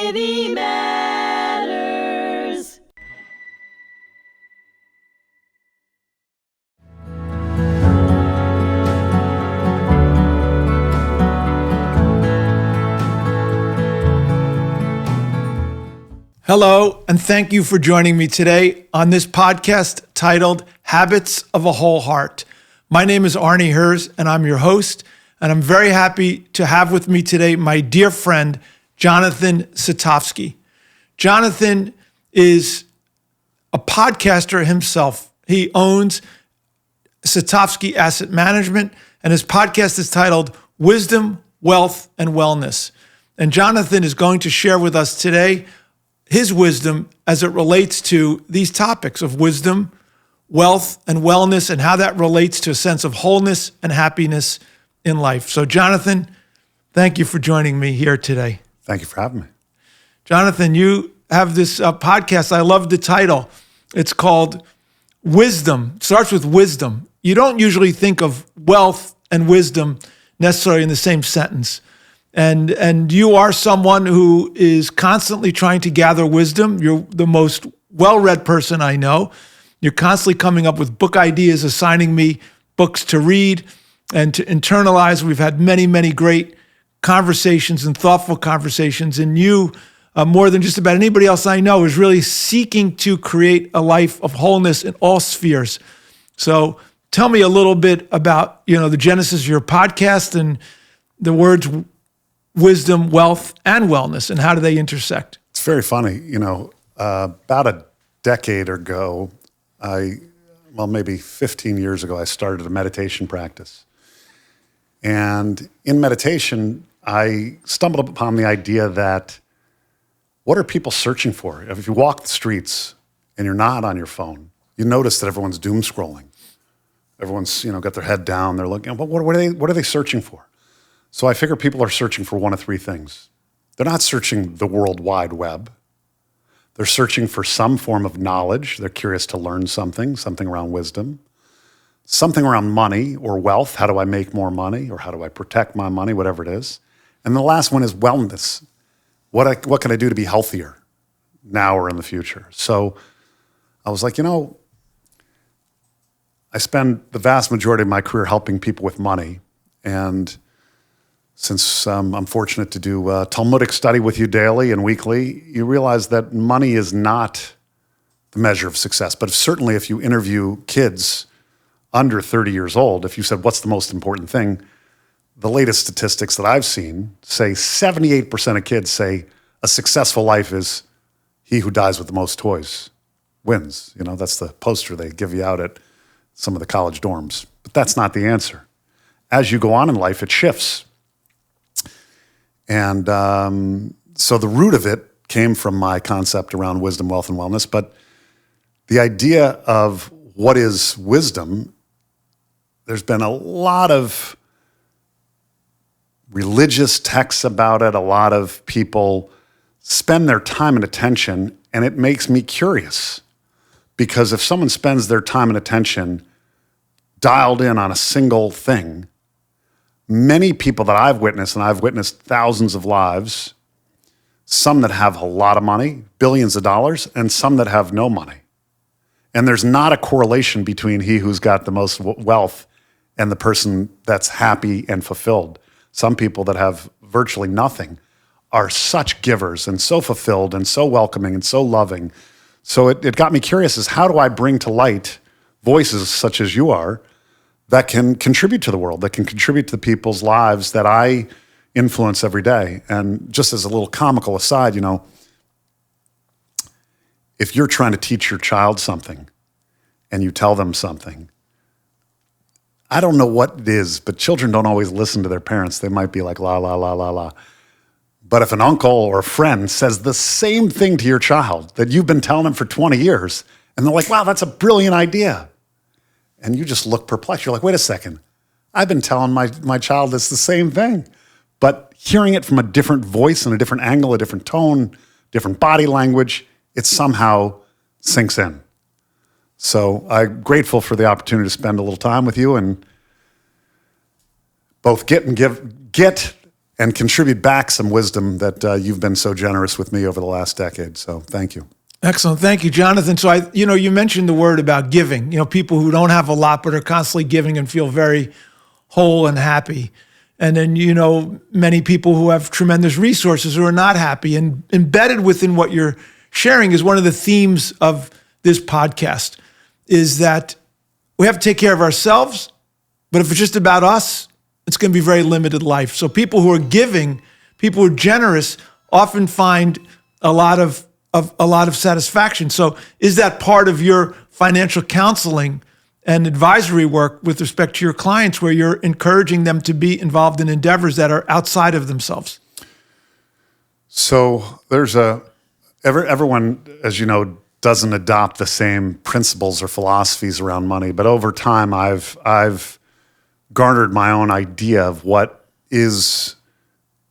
Society Matters. Hello, and thank you for joining me today on this podcast titled Habits of a Whole Heart. My name is Arnie Herz, and I'm your host, and I'm very happy to have with me today my dear friend, Jonathan Satovsky. Jonathan is a podcaster himself. He owns Satovsky Asset Management, and his podcast is titled Wisdom, Wealth, and Wellness. And Jonathan is going to share with us today his wisdom as it relates to these topics of wisdom, wealth, and wellness, and how that relates to a sense of wholeness and happiness in life. So, Jonathan, thank you for joining me here today. Thank you for having me. Jonathan, you have this podcast. I love the title. It's called Wisdom. It starts with wisdom. You don't usually think of wealth and wisdom necessarily in the same sentence. And you are someone who is constantly trying to gather wisdom. You're the most well-read person I know. You're constantly coming up with book ideas, assigning me books to read and to internalize. We've had many, many great conversations and thoughtful conversations. And you, more than just about anybody else I know, is really seeking to create a life of wholeness in all spheres. So tell me a little bit about, the genesis of your podcast and the words wisdom, wealth, and wellness, and how do they intersect? It's very funny. About a decade ago, maybe 15 years ago, I started a meditation practice. And in meditation, I stumbled upon the idea that what are people searching for? If you walk the streets and you're not on your phone, you notice that everyone's doom scrolling. Everyone's, got their head down. They're looking, what are they searching for? So I figure people are searching for one of three things. They're not searching the World Wide Web. They're searching for some form of knowledge. They're curious to learn something around wisdom, something around money or wealth. How do I make more money, or how do I protect my money, whatever it is. And the last one is wellness. What can I do to be healthier now or in the future? So I was like, I spend the vast majority of my career helping people with money. And since I'm fortunate to do a Talmudic study with you daily and weekly, you realize that money is not the measure of success. But certainly if you interview kids under 30 years old, if you said, what's the most important thing? The latest statistics that I've seen say 78% of kids say a successful life is he who dies with the most toys wins. That's the poster they give you out at some of the college dorms. But that's not the answer. As you go on in life, it shifts. And so the root of it came from my concept around wisdom, wealth, and wellness. But the idea of what is wisdom, there's been a lot of religious texts about it. A lot of people spend their time and attention, and it makes me curious. Because if someone spends their time and attention dialed in on a single thing, many people that I've witnessed, and I've witnessed thousands of lives, some that have a lot of money, billions of dollars, and some that have no money. And there's not a correlation between he who's got the most wealth and the person that's happy and fulfilled. Some people that have virtually nothing are such givers and so fulfilled and so welcoming and so loving. So it got me curious, is how do I bring to light voices such as you are that can contribute to the world, that can contribute to the people's lives that I influence every day. And just as a little comical aside, if you're trying to teach your child something and you tell them something, I don't know what it is, but children don't always listen to their parents. They might be like, la, la, la, la, la. But if an uncle or a friend says the same thing to your child that you've been telling them for 20 years, and they're like, wow, that's a brilliant idea. And you just look perplexed. You're like, wait a second. I've been telling my child this the same thing. But hearing it from a different voice and a different angle, a different tone, different body language, it somehow sinks in. So I'm grateful for the opportunity to spend a little time with you and both get and contribute back some wisdom that you've been so generous with me over the last decade. So thank you. Excellent. Thank you, Jonathan. So you mentioned the word about giving, people who don't have a lot, but are constantly giving and feel very whole and happy. And then, many people who have tremendous resources who are not happy. And embedded within what you're sharing is one of the themes of this podcast is that we have to take care of ourselves, but if it's just about us, it's going to be very limited life. So people who are giving, people who are generous often find a lot of satisfaction. So is that part of your financial counseling and advisory work with respect to your clients where you're encouraging them to be involved in endeavors that are outside of themselves? So there's everyone, as you know, doesn't adopt the same principles or philosophies around money, but over time I've garnered my own idea of what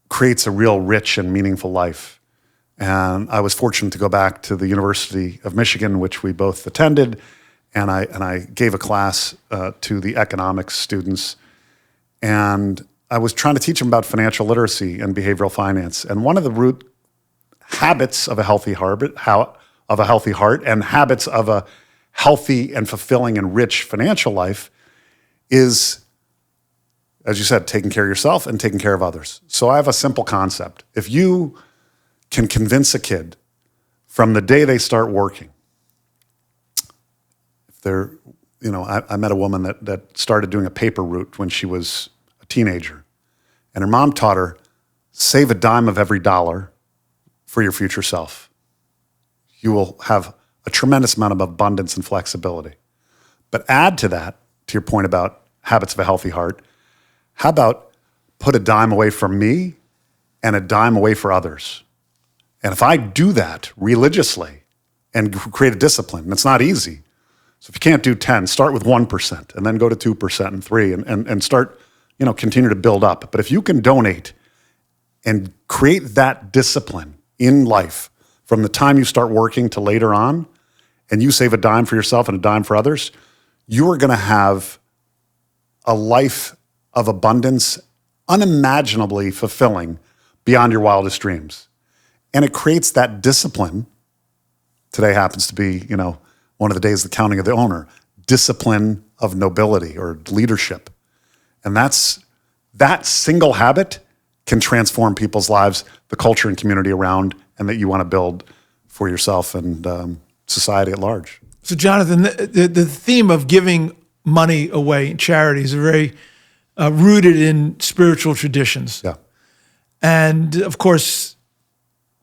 creates a real rich and meaningful life. And I was fortunate to go back to the University of Michigan, which we both attended, and I gave a class to the economics students, and I was trying to teach them about financial literacy and behavioral finance. And one of the root habits of a healthy heart, and habits of a healthy and fulfilling and rich financial life is, as you said, taking care of yourself and taking care of others. So I have a simple concept. If you can convince a kid from the day they start working, if they're, I met a woman that started doing a paper route when she was a teenager, and her mom taught her, save a dime of every dollar for your future self. You will have a tremendous amount of abundance and flexibility. But add to that, to your point about habits of a healthy heart, how about put a dime away from me and a dime away for others? And if I do that religiously and create a discipline, and it's not easy. So if you can't do 10, start with 1% and then go to 2% and 3% and start, continue to build up. But if you can donate and create that discipline in life from the time you start working to later on, and you save a dime for yourself and a dime for others, you are going to have a life of abundance unimaginably fulfilling beyond your wildest dreams. And it creates that discipline. Today happens to be, one of the days of the counting of the owner, discipline of nobility or leadership. And that single habit can transform people's lives, the culture and community around, and that you want to build for yourself and society at large. So Jonathan, the theme of giving money away in charities are very rooted in spiritual traditions. Yeah. And of course,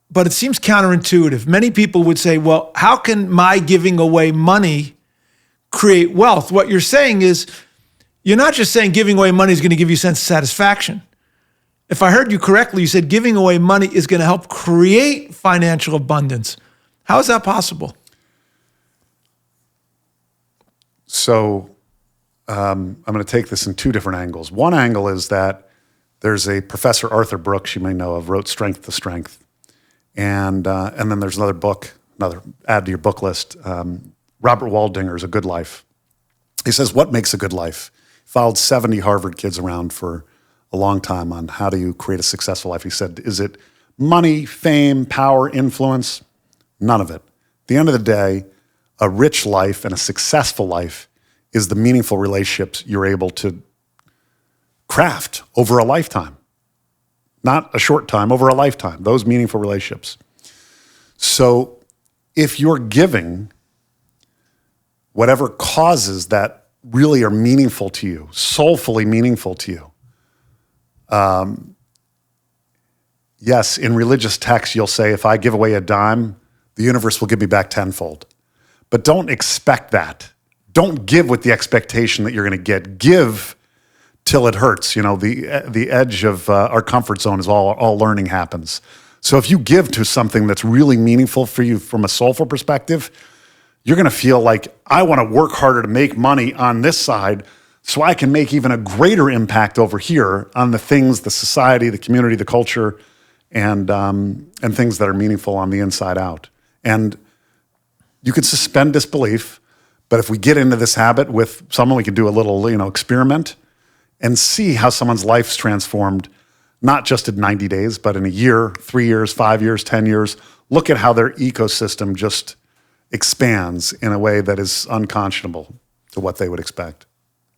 but it seems counterintuitive. Many people would say, well, how can my giving away money create wealth? What you're saying is, you're not just saying giving away money is going to give you a sense of satisfaction. If I heard you correctly, you said giving away money is going to help create financial abundance. How is that possible? So I'm going to take this in two different angles. One angle is that there's a professor, Arthur Brooks, you may know of, wrote Strength to Strength. And then there's another book, add to your book list, Robert Waldinger's A Good Life. He says, what makes a good life? He followed 70 Harvard kids around for a long time on how do you create a successful life. He said, is it money, fame, power, influence? None of it. At the end of the day, a rich life and a successful life is the meaningful relationships you're able to craft over a lifetime. Not a short time, over a lifetime, those meaningful relationships. So if you're giving whatever causes that really are meaningful to you, soulfully meaningful to you, yes, in religious texts, you'll say, if I give away a dime, the universe will give me back tenfold. But don't expect that. Don't give with the expectation that you're going to get. Give till it hurts. The edge of our comfort zone is all learning happens. So if you give to something that's really meaningful for you from a soulful perspective, you're going to feel like, I want to work harder to make money on this side so I can make even a greater impact over here on the things, the society, the community, the culture, and things that are meaningful on the inside out. And you could suspend disbelief, but if we get into this habit with someone, we could do a little, experiment and see how someone's life's transformed, not just in 90 days, but in a year, 3 years, 5 years, 10 years, look at how their ecosystem just expands in a way that is unconscionable to what they would expect.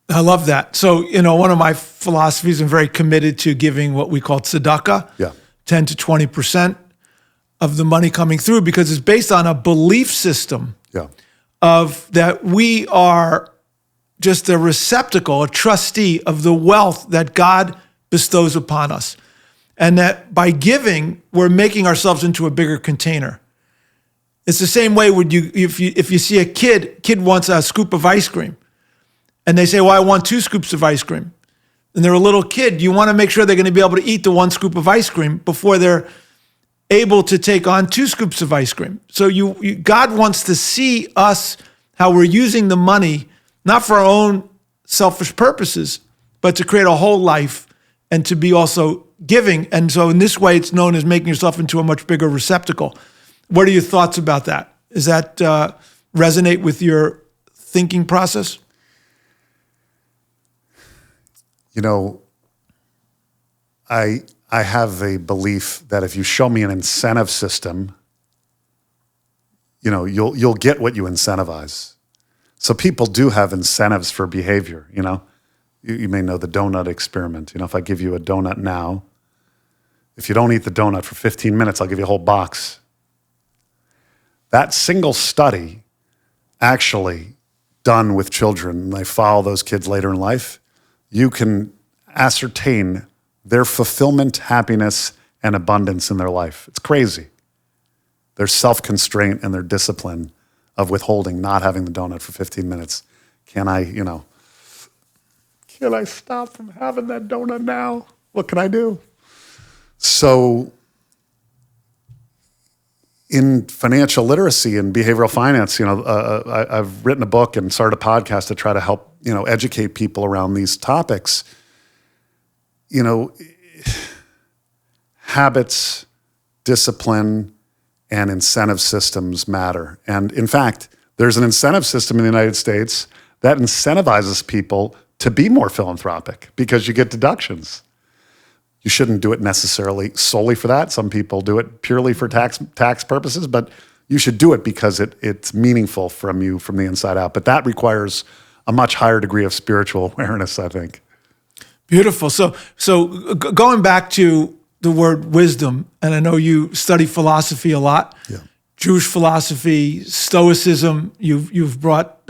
I love that. So, one of my philosophies, I'm very committed to giving what we call tzedakah, 10 to 20% of the money coming through, because it's based on a belief system of that we are just a receptacle, a trustee of the wealth that God bestows upon us. And that by giving, we're making ourselves into a bigger container. It's the same way if you see a kid wants a scoop of ice cream, and they say, well, I want 2 scoops of ice cream. And they're a little kid. You want to make sure they're going to be able to eat the 1 scoop of ice cream before they're able to take on 2 scoops of ice cream. So God wants to see us, how we're using the money, not for our own selfish purposes, but to create a whole life and to be also giving. And so in this way, it's known as making yourself into a much bigger receptacle. What are your thoughts about that? Does that resonate with your thinking process? I have a belief that if you show me an incentive system, you'll get what you incentivize. So people do have incentives for behavior. You may know the donut experiment. If I give you a donut now, if you don't eat the donut for 15 minutes, I'll give you a whole box. That single study, actually done with children, and they follow those kids later in life, you can ascertain their fulfillment, happiness, and abundance in their life. It's crazy. Their self-constraint and their discipline of withholding, not having the donut for 15 minutes. Can I stop from having that donut now? What can I do? So in financial literacy and behavioral finance, I've written a book and started a podcast to try to help, educate people around these topics. Habits, discipline, and incentive systems matter. And in fact, there's an incentive system in the United States that incentivizes people to be more philanthropic because you get deductions. You shouldn't do it necessarily solely for that. Some people do it purely for tax purposes, but you should do it because it's meaningful from the inside out. But that requires a much higher degree of spiritual awareness, I think. Beautiful. So going back to the word wisdom, and I know you study philosophy a lot, Jewish philosophy, Stoicism. You've brought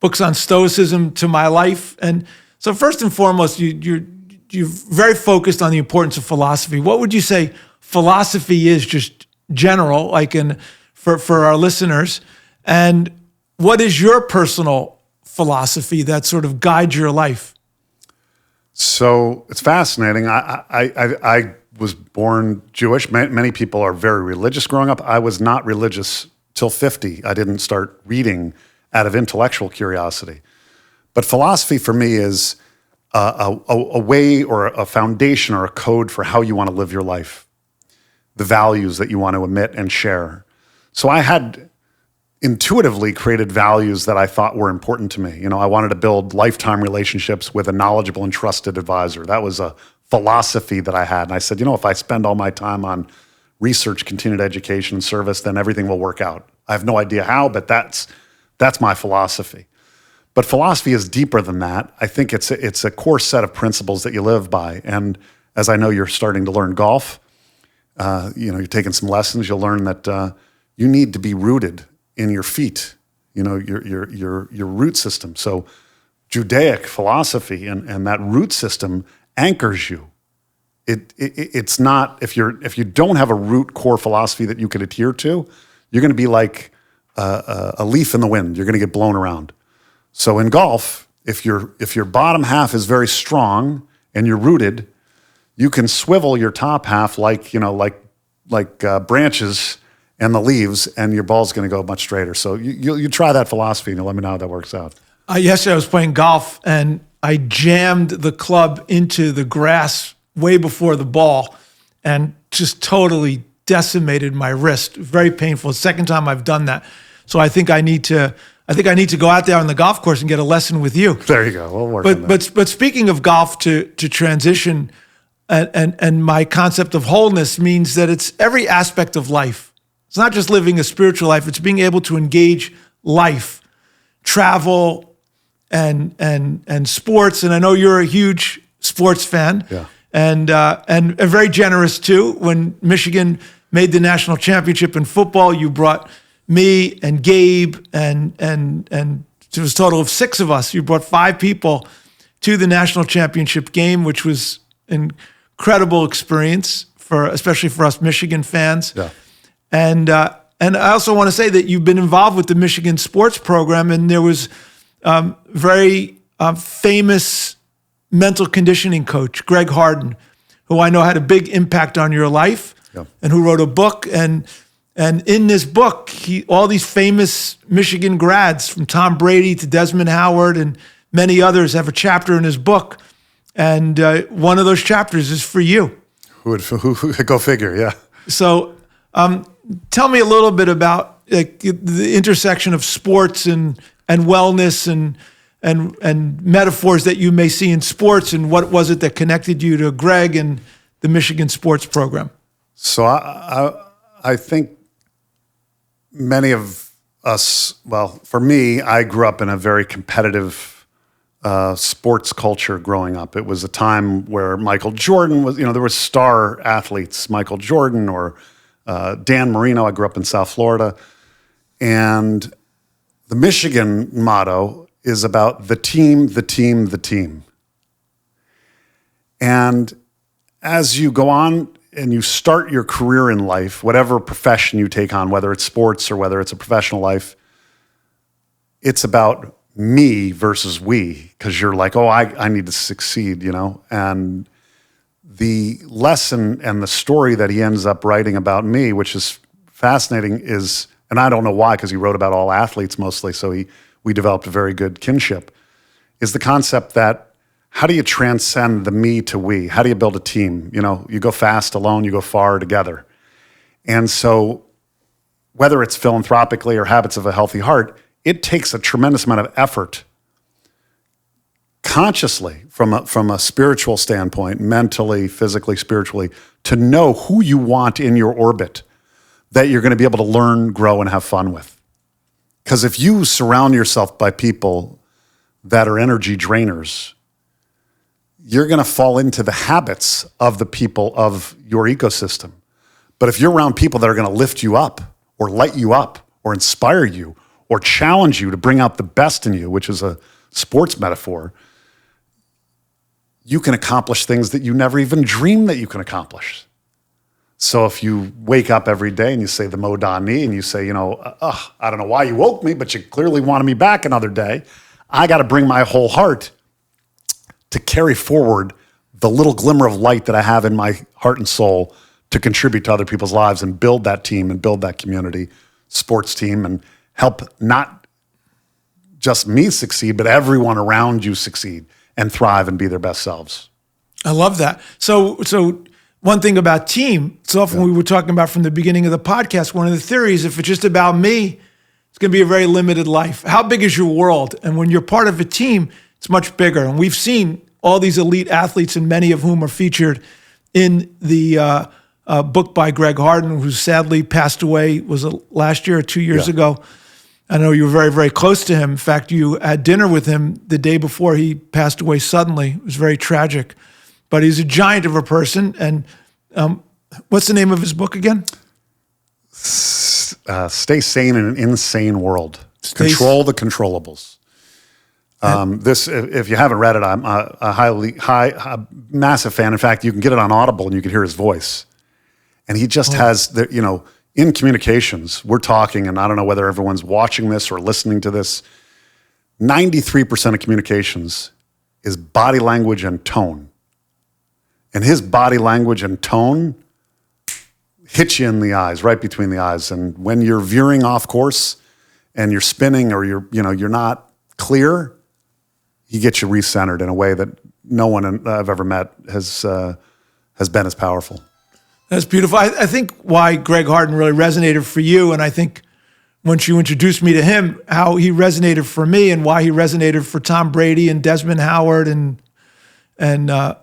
books on Stoicism to my life, and so first and foremost, you're very focused on the importance of philosophy. What would you say philosophy is, just general, for our listeners, and what is your personal philosophy that sort of guides your life? So it's fascinating. I was born Jewish. Many people are very religious growing up. I was not religious till 50. I didn't start reading out of intellectual curiosity. But philosophy for me is a way or a foundation or a code for how you want to live your life, the values that you want to emit and share. So I had intuitively created values that I thought were important to me. I wanted to build lifetime relationships with a knowledgeable and trusted advisor. That was a philosophy that I had. And I said, if I spend all my time on research, continued education, and service, then everything will work out. I have no idea how, but that's my philosophy. But philosophy is deeper than that. I think it's a core set of principles that you live by. And as I know you're starting to learn golf, you're taking some lessons, you'll learn that you need to be rooted in your feet, your root system. So Judaic philosophy and that root system anchors you. It's not, if you don't have a root core philosophy that you can adhere to, you're going to be like a leaf in the wind. You're going to get blown around. So in golf, if your bottom half is very strong and you're rooted, you can swivel your top half like branches and the leaves, and your ball's going to go much straighter. So you try that philosophy, and you'll let me know how that works out. Yesterday I was playing golf, and I jammed the club into the grass way before the ball, and just totally decimated my wrist. Very painful. It's the second time I've done that. So I think I need to go out there on the golf course and get a lesson with you. There you go. We'll work on that. But speaking of golf, to transition, and my concept of wholeness means that it's every aspect of life. It's not just living a spiritual life, it's being able to engage life, travel, and sports. And I know you're a huge sports fan, and very generous too. When Michigan made the national championship in football, you brought me and Gabe and it was a total of 6 of us. You brought 5 people to the national championship game, which was an incredible experience especially for us Michigan fans. Yeah. And I also want to say that you've been involved with the Michigan sports program, and there was very famous mental conditioning coach, Greg Harden, who I know had a big impact on your life, and who wrote a book. And in this book, all these famous Michigan grads, from Tom Brady to Desmond Howard and many others, have a chapter in his book. And one of those chapters is for you. Who go figure, yeah. So tell me a little bit about the intersection of sports and wellness and metaphors that you may see in sports, and what was it that connected you to Greg and the Michigan sports program? So I think many of us, well, for me, I grew up in a very competitive sports culture growing up. It was a time where Michael Jordan was, there were star athletes, Michael Jordan or Dan Marino. I grew up in South Florida. And the Michigan motto is about the team, the team, the team. And as you go on and you start your career in life, whatever profession you take on, whether it's sports or whether it's a professional life, it's about me versus we, because you're like, oh, I need to succeed, And the lesson and the story that he ends up writing about me, which is fascinating, is, and I don't know why, because he wrote about all athletes mostly, so we developed a very good kinship, is the concept that how do you transcend the me to we? How do you build a team? You go fast alone, you go far together. And so whether it's philanthropically or habits of a healthy heart, it takes a tremendous amount of effort consciously from a spiritual standpoint, mentally, physically, spiritually, to know who you want in your orbit that you're going to be able to learn, grow, and have fun with. Because if you surround yourself by people that are energy drainers, you're going to fall into the habits of the people of your ecosystem. But if you're around people that are going to lift you up or light you up or inspire you or challenge you to bring out the best in you, which is a sports metaphor, you can accomplish things that you never even dreamed that you can accomplish. So if you wake up every day and you say the Modani and you say, I don't know why you woke me, but you clearly wanted me back another day, I got to bring my whole heart to carry forward the little glimmer of light that I have in my heart and soul to contribute to other people's lives and build that team and build that community, sports team, and help not just me succeed, but everyone around you succeed and thrive and be their best selves. I love that. So one thing about team, so often we were talking about from the beginning of the podcast, one of the theories, if it's just about me, it's going to be a very limited life. How big is your world? And when you're part of a team, it's much bigger. And we've seen all these elite athletes, and many of whom are featured in the book by Greg Harden, who sadly passed away, was it last year or 2 years ago? I know you were very, very close to him. In fact, you had dinner with him the day before he passed away suddenly. It was very tragic. But he's a giant of a person. And what's the name of his book again? Stay sane in an insane world. Control the controllables. This, if you haven't read it, I'm a massive fan. In fact, you can get it on Audible and you can hear his voice. And he just has, in communications, we're talking, and I don't know whether everyone's watching this or listening to this, 93% of communications is body language and tone. And his body language and tone hit you in the eyes, right between the eyes. And when you're veering off course and you're spinning or you're not clear, he gets you recentered in a way that no one I've ever met has been as powerful. That's beautiful. I think why Greg Harden really resonated for you, and I think once you introduced me to him, how he resonated for me and why he resonated for Tom Brady and Desmond Howard and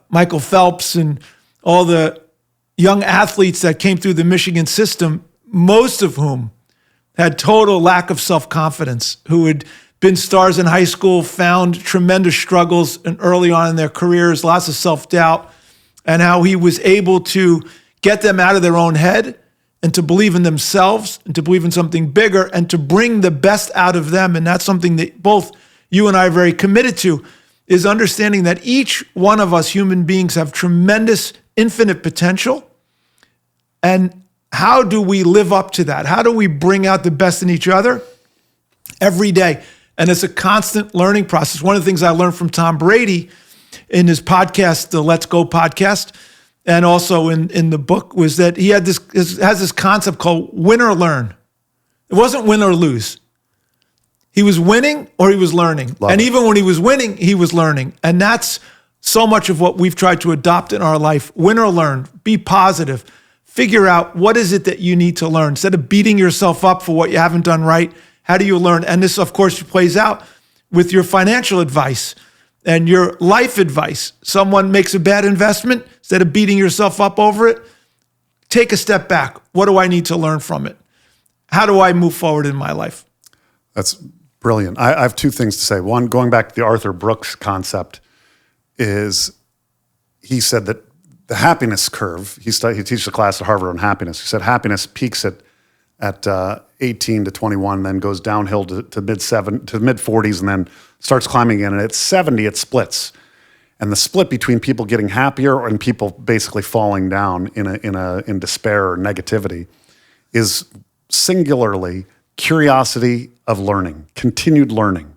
Michael Phelps and all the young athletes that came through the Michigan system, most of whom had total lack of self-confidence, who had been stars in high school, found tremendous struggles and early on in their careers, lots of self-doubt, and how he was able to get them out of their own head and to believe in themselves and to believe in something bigger and to bring the best out of them. And that's something that both you and I are very committed to, is understanding that each one of us human beings have tremendous, infinite potential. And how do we live up to that? How do we bring out the best in each other every day? And it's a constant learning process. One of the things I learned from Tom Brady in his podcast, the Let's Go podcast, and also in the book, was that he has this concept called win or learn. It wasn't win or lose. He was winning or he was learning. And even when he was winning, he was learning. And that's so much of what we've tried to adopt in our life. Win or learn, be positive. Figure out what is it that you need to learn. Instead of beating yourself up for what you haven't done right, how do you learn? And this, of course, plays out with your financial advice and your life advice. Someone makes a bad investment, instead of beating yourself up over it, take a step back. What do I need to learn from it? How do I move forward in my life? That's brilliant. I have two things to say. One, going back to the Arthur Brooks concept, is he said that the happiness curve, he teaches a class at Harvard on happiness. He said happiness peaks at 18 to 21, then goes downhill to mid 40s, and then starts climbing again. And at 70, it splits. And the split between people getting happier and people basically falling down in despair or negativity is singularly curiosity of learning, continued learning.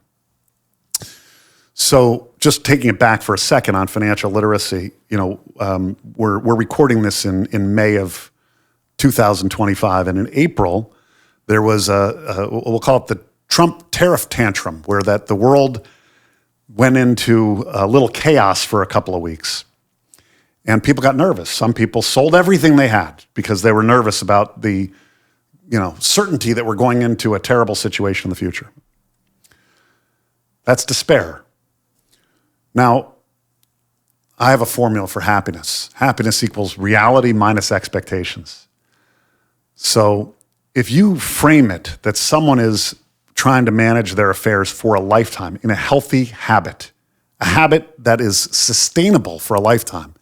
So just taking it back for a second on financial literacy, we're recording this in May of 2025, and in April there was we'll call it the Trump tariff tantrum, where that the world went into a little chaos for a couple of weeks, and people got nervous. Some people sold everything they had because they were nervous about the certainty that we're going into a terrible situation in the future. That's despair. Now, I have a formula for happiness. Happiness equals reality minus expectations. So if you frame it that someone is trying to manage their affairs for a lifetime in a healthy habit, a habit that is sustainable for a lifetime,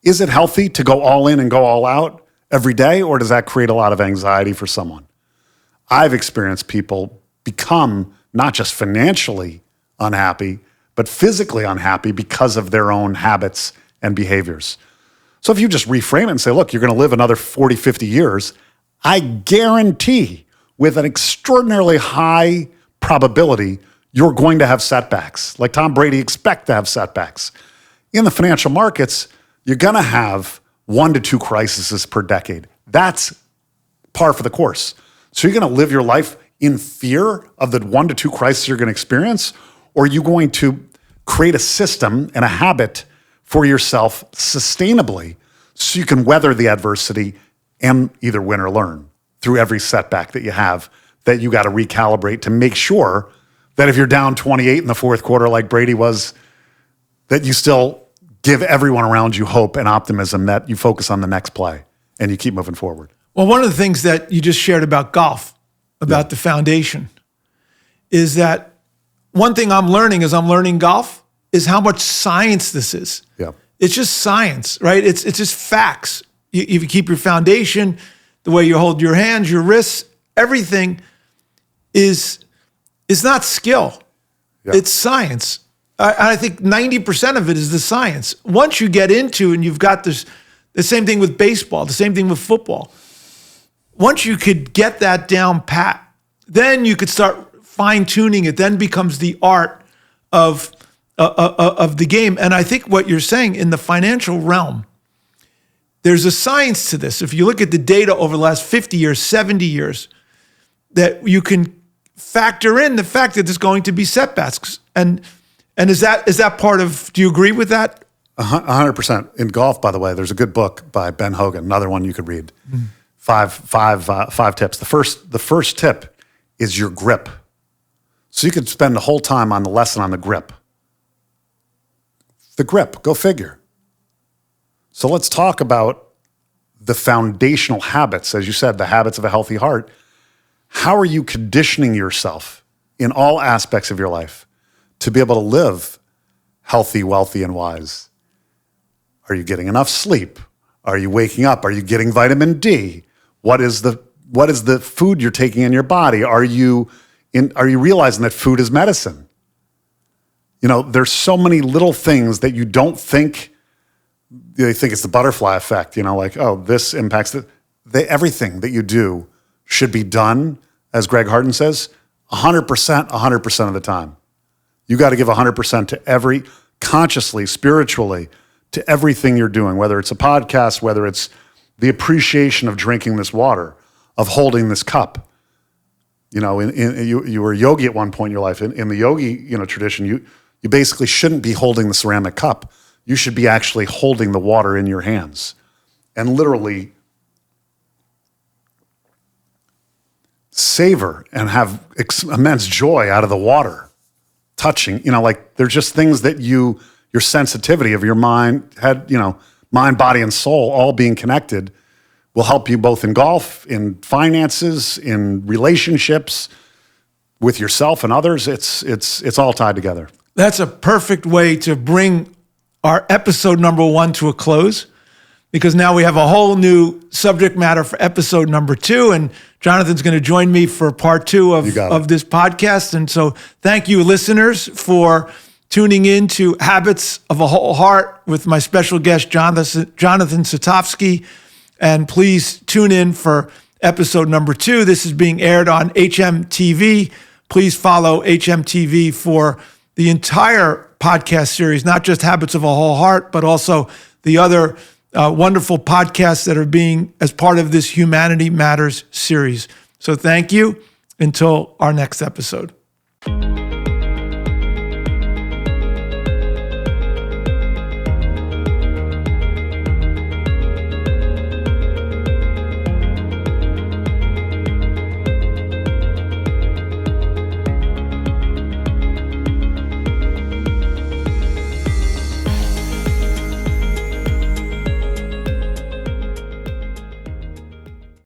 is it healthy to go all in and go all out every day, or does that create a lot of anxiety for someone? I've experienced people become not just financially unhappy, but physically unhappy because of their own habits and behaviors. So if you just reframe it and say, look, you're going to live another 40, 50 years, I guarantee with an extraordinarily high probability, you're going to have setbacks. Like Tom Brady, expect to have setbacks. In the financial markets, you're going to have 1 to 2 crises per decade. That's par for the course. So you're going to live your life in fear of the 1 to 2 crises you're going to experience, or are you going to create a system and a habit for yourself sustainably so you can weather the adversity and either win or learn through every setback that you have, that you got to recalibrate to make sure that if you're down 28 in the fourth quarter like Brady was, that you still give everyone around you hope and optimism, that you focus on the next play and you keep moving forward. Well, one of the things that you just shared about golf, about the foundation, is that one thing I'm learning golf is how much science this is. Yeah. It's just science, right? It's just facts. If you keep your foundation, the way you hold your hands, your wrists, everything is not skill. Yeah. It's science. I think 90% of it is the science. Once you get into, and you've got this, the same thing with baseball, the same thing with football. Once you could get that down pat, then you could start fine-tuning it, then becomes the art of the game. And I think what you're saying in the financial realm, there's a science to this. If you look at the data over the last 50 years, 70 years, that you can factor in the fact that there's going to be setbacks. And is that part of, do you agree with that? 100%. In golf, by the way, there's a good book by Ben Hogan, another one you could read. Mm-hmm. Five tips. The first tip is your grip. So you could spend the whole time on the lesson on the grip. The grip, go figure. So let's talk about the foundational habits, as you said, the habits of a healthy heart. How are you conditioning yourself in all aspects of your life to be able to live healthy, wealthy, and wise? Are you getting enough sleep? Are you waking up? Are you getting vitamin D? What is the food you're taking in your body? Are you realizing that food is medicine? You know, there's so many little things that you don't think. They think it's the butterfly effect, you know, like, oh, this impacts it. Everything that you do should be done, as Greg Harden says, 100% of the time. You got to give 100% to consciously, spiritually, to everything you're doing, whether it's a podcast, whether it's the appreciation of drinking this water, of holding this cup. You know, you were a yogi at one point in your life. In the yogi, tradition, you basically shouldn't be holding the ceramic cup. You should be actually holding the water in your hands and literally savor and have immense joy out of the water. Touching, like there's just things that your sensitivity of your mind, mind, body, and soul all being connected will help you both in golf, in finances, in relationships with yourself and others. It's all tied together. That's a perfect way to bring our episode number 1 to a close, because now we have a whole new subject matter for episode number 2, and Jonathan's going to join me for part 2 of this podcast. And so thank you, listeners, for tuning in to Habits of a Whole Heart with my special guest, Jonathan Satovsky. And please tune in for episode number 2. This is being aired on hmTV. Please follow hmTV for the entire podcast series, not just Habits of a Whole Heart, but also the other wonderful podcasts that are being as part of this Humanity Matters series. So thank you. Until our next episode.